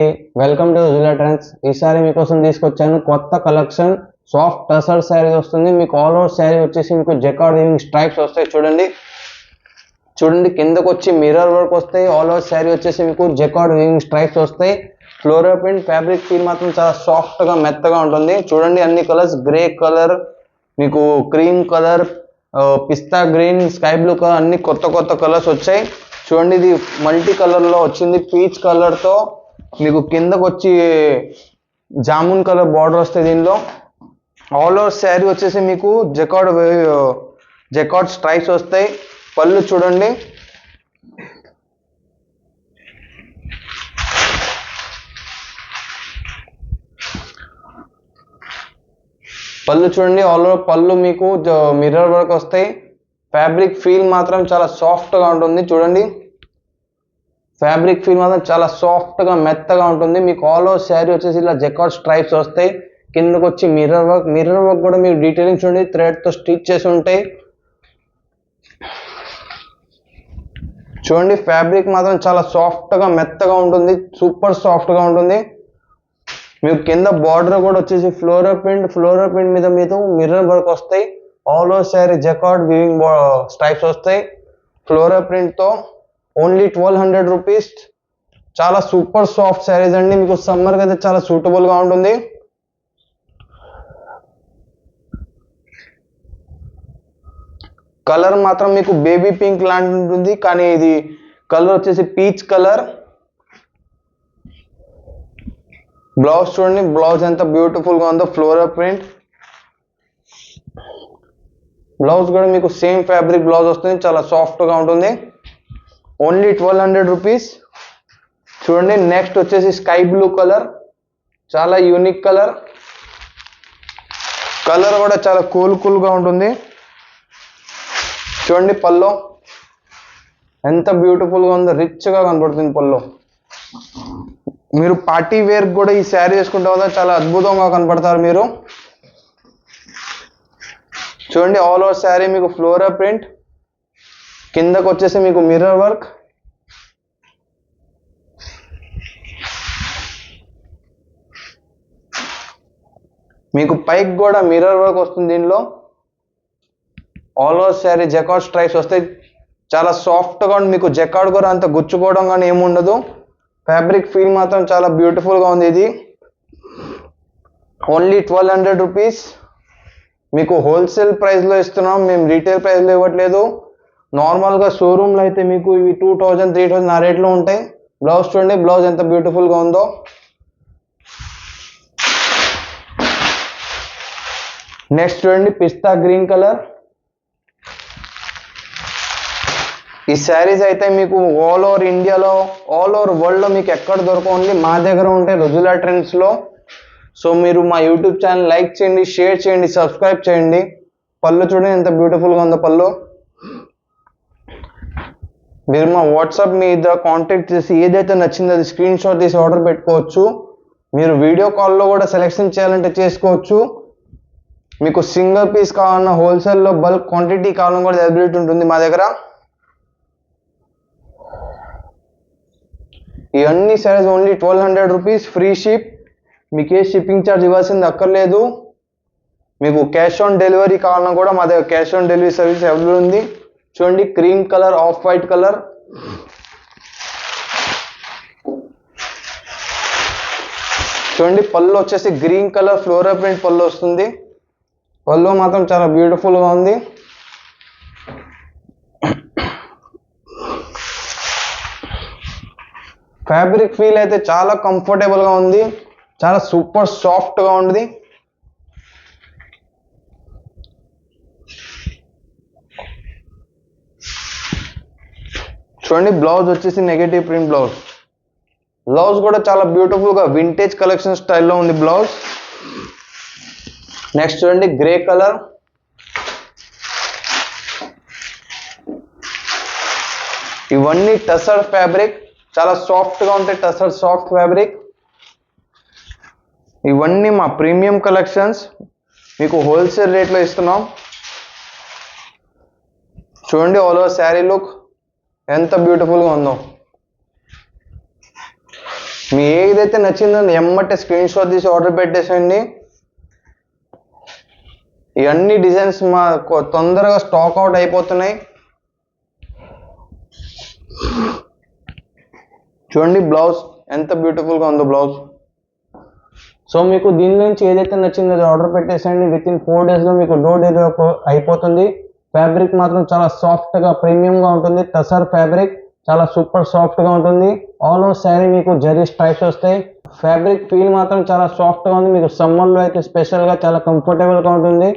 Welcome to జులా trends. ఈసారి మీకోసం తీసుకొచ్చాను కొత్త కలెక్షన్. సాఫ్ట్ టసర్ శారీ వస్తుంది మీకు. ఆల్ ఓవర్ శారీ వచ్చేసి మీకు జకార్డ్ వీవింగ్ స్ట్రైప్స్ వస్తాయి. చూడండి కిందకు వచ్చి మిర్రర్ వర్క్ వస్తాయి. ఆల్ ఓవర్ శారీ వచ్చేసి మీకు జకార్డ్ వీవింగ్ స్ట్రైప్స్ వస్తాయి. ఫ్లోరల్ ప్రింట్ ఫ్యాబ్రిక్ ఫీల్ మాత్రం చాలా సాఫ్ట్ గా మెత్తగా ఉంటుంది. చూడండి అన్ని కలర్స్, గ్రే కలర్, మీకు క్రీమ్ కలర్, పిస్తా గ్రీన్, స్కై బ్లూ కలర్, అన్ని కొత్త కలర్స్ వచ్చాయి. చూడండి ఇది మల్టీ కలర్ లో వచ్చింది. పీచ్ కలర్ తో మీకు కిందకు వచ్చి జామున్ కలర్ బార్డర్ వస్తాయి. దీనిలో ఆల్ ఓవర్ శారీ వచ్చేసి మీకు జకార్డ్ స్ట్రైప్స్ వస్తాయి. పళ్ళు చూడండి, ఆల్ ఓవర్ పళ్ళు మీకు మిర్రర్ వర్క్ వస్తాయి. ఫ్యాబ్రిక్ ఫీల్ మాత్రం చాలా సాఫ్ట్ గా ఉంటుంది. చూడండి ఫ్యాబ్రిక్ ఫీల్ మాత్రం చాలా సాఫ్ట్ గా మెత్తగా ఉంటుంది. మీకు ఆల్ ఓవర్ శారీ వచ్చేసి ఇలా జకార్డ్ స్ట్రైప్స్ వస్తాయి. కిందకు వచ్చి మిర్రర్ వర్క్ కూడా మీకు డీటెయిలింగ్ చూడండి, థ్రెడ్ తో స్టిచ్ చేసి ఉంటాయి. చూడండి ఫ్యాబ్రిక్ మాత్రం చాలా సాఫ్ట్ గా మెత్తగా ఉంటుంది, సూపర్ సాఫ్ట్ గా ఉంటుంది. మీకు కింద బార్డర్ కూడా వచ్చేసి ఫ్లోరల్ ప్రింట్ మీద మిర్రర్ వర్క్ వస్తాయి. All over sari jacquard weaving stripes వస్తాయి ఫ్లోరల్ ప్రింట్ తో. Only 1200 rupees. చాలా సూపర్ సాఫ్ట్ శారీస్ అండి. మీకు సమ్మర్ కి అయితే చాలా సూటబుల్ గా ఉంటుంది. కలర్ మాత్రం మీకు బేబీ పింక్ లాంటి ఉంటుంది, కానీ ఇది కలర్ వచ్చేసి పీచ్ కలర్. బ్లౌజ్ చూడండి, బ్లౌజ్ ఎంత బ్యూటిఫుల్ గా ఉందో, ఫ్లోరల్ ప్రింట్ బ్లౌజ్ కూడా మీకు సేమ్ ఫ్యాబ్రిక్ బ్లౌజ్ వస్తుంది, చాలా సాఫ్ట్ గా ఉంటుంది. Only 1200 rupees. చూడండి నెక్స్ట్ వచ్చేసి స్కై బ్లూ కలర్, చాలా యూనిక్ కలర్ కూడా చాలా కూల్ గా ఉంటుంది. చూడండి పల్లో ఎంత బ్యూటిఫుల్ గా ఉందో, రిచ్ గా కనబడుతుంది పల్లో. మీరు పార్టీ వేర్ కూడా ఈ శారీ వేసుకుంటే వల్ల చాలా అద్భుతంగా కనబడతారు మీరు. చూడండి ఆల్ ఓవర్ శారీ మీకు ఫ్లోరల్ ప్రింట్, కిందకు వచ్చేసి మీకు మిర్రర్ వర్క్. మీకు పైకి కూడా మిర్రర్ వర్క్ వస్తుంది. దీనిలో all over sari jacquard stripes వస్తాయి. చాలా సాఫ్ట్ గా ఉంది. మీకు జకార్డ్ కూడా అంత గుచ్చుకోవడం కానీ ఏముండదు. ఫ్యాబ్రిక్ ఫీల్ మాత్రం చాలా బ్యూటిఫుల్ గా ఉంది. ఇది ఓన్లీ 1200 రూపీస్. మీకు హోల్సేల్ ప్రైస్ లో ఇస్తున్నాం, మేము రీటైల్ ప్రైస్ లో ఇవ్వట్లేదు. నార్మల్ గా షోరూమ్ లో అయితే మీకు ఇవి 2000, 3000 ఆ రేట్ లో ఉంటాయి. బ్లౌజ్ చూడండి, బ్లౌజ్ ఎంత బ్యూటిఫుల్ గా ఉందో. నెక్స్ట్ చూడండి పిస్తా గ్రీన్ కలర్. ఈ శారీస్ అయితే మీకు ఆల్ ఓవర్ ఇండియాలో, ఆల్ ఓవర్ వరల్డ్ లో మీకు ఎక్కడ దొరకవు, ఓన్లీ మా దగ్గర ఉంటాయి రుజులా ట్రెండ్స్ లో. సో మీరు మా యూట్యూబ్ ఛానల్ లైక్ చేయండి, షేర్ చేయండి, సబ్స్క్రైబ్ చేయండి. పళ్ళు చూడండి ఎంత బ్యూటిఫుల్ గా ఉందో పళ్ళు. మీరు మా వాట్సాప్ మీద కాంటాక్ట్ చేసి ఏదైతే నచ్చిందో అది స్క్రీన్ షాట్ తీసి ఆర్డర్ పెట్టుకోవచ్చు. మీరు వీడియో కాల్లో కూడా సెలెక్షన్ చేయాలంటే చేసుకోవచ్చు. మీకు సింగిల్ పీస్ కావాలన్నా, హోల్సేల్లో బల్క్ క్వాంటిటీ కావాలన్నా కూడా అవైలబిలిటీ ఉంటుంది మా దగ్గర. ఇవన్నీ saris only 1200 rupees, free ship. మీకు ఏ షిప్పింగ్ ఛార్జ్ ఇవ్వాల్సింది అక్కర్లేదు. మీకు క్యాష్ ఆన్ డెలివరీ కావాలన్నా కూడా మా దగ్గర cash on delivery service available ఉంది. చూడండి cream colour, off white colour. చూడండి పళ్ళు వచ్చేసి గ్రీన్ కలర్ ఫ్లోరల్ ప్రింట్ పళ్ళు వస్తుంది. పళ్ళు మాత్రం చాలా బ్యూటిఫుల్ గా ఉంది. ఫ్యాబ్రిక్ ఫీల్ అయితే చాలా కంఫర్టబుల్ గా ఉంది, చాలా సూపర్ సాఫ్ట్ గా ఉంది. చూడండి బ్లౌజ్ వచ్చేసి నెగటివ్ ప్రింట్ బ్లౌజ్ కూడా చాలా బ్యూటిఫుల్ గా వింటేజ్ కలెక్షన్ స్టైల్లో ఉంది బ్లౌజ్. నెక్స్ట్ చూడండి గ్రే కలర్. ఇవన్నీ టసర్ ఫ్యాబ్రిక్, చాలా సాఫ్ట్ గా ఉంటాయి. Tussar soft fabric. ఇవన్నీ మా ప్రీమియం కలెక్షన్స్, మీకు హోల్సేల్ రేట్లో ఇస్తున్నాం. చూడండి ఆల్ ఓవర్ శారీ లుక్ ఎంత బ్యూటిఫుల్ గా ఉందో. మీ ఏదైతే నచ్చిందో ఎమ్మటే స్క్రీన్ షాట్ తీసి ఆర్డర్ పెట్టేసేయండి. ఇవన్నీ డిజైన్స్ మా తొందరగా స్టాక్ అవుట్ అయిపోతున్నాయి. చూడండి బ్లౌజ్ ఎంత బ్యూటిఫుల్గా ఉందో బ్లౌజ్. సో మీకు దీని నుంచి ఏదైతే నచ్చిందో అది ఆర్డర్ పెట్టేసేయండి. విత్ ఇన్ 4 daysలో మీకు డోర్ డెలివరీ అయిపోతుంది. ఫ్యాబ్రిక్ మాత్రం చాలా సాఫ్ట్గా ప్రీమియంగా ఉంటుంది. టసర్ ఫ్యాబ్రిక్ చాలా సూపర్ సాఫ్ట్గా ఉంటుంది. ఆల్ ఓవర్ శారీ మీకు జరీ స్ట్రైప్స్ వస్తాయి. ఫ్యాబ్రిక్ ఫీల్ మాత్రం చాలా సాఫ్ట్గా ఉంది. మీకు సమ్మర్లో అయితే స్పెషల్గా చాలా కంఫర్టబుల్గా ఉంటుంది.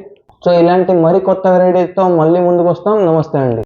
సో ఇలాంటి మరి కొత్త వెరైటీస్తో మళ్ళీ ముందుకు వస్తాం. నమస్తే అండి.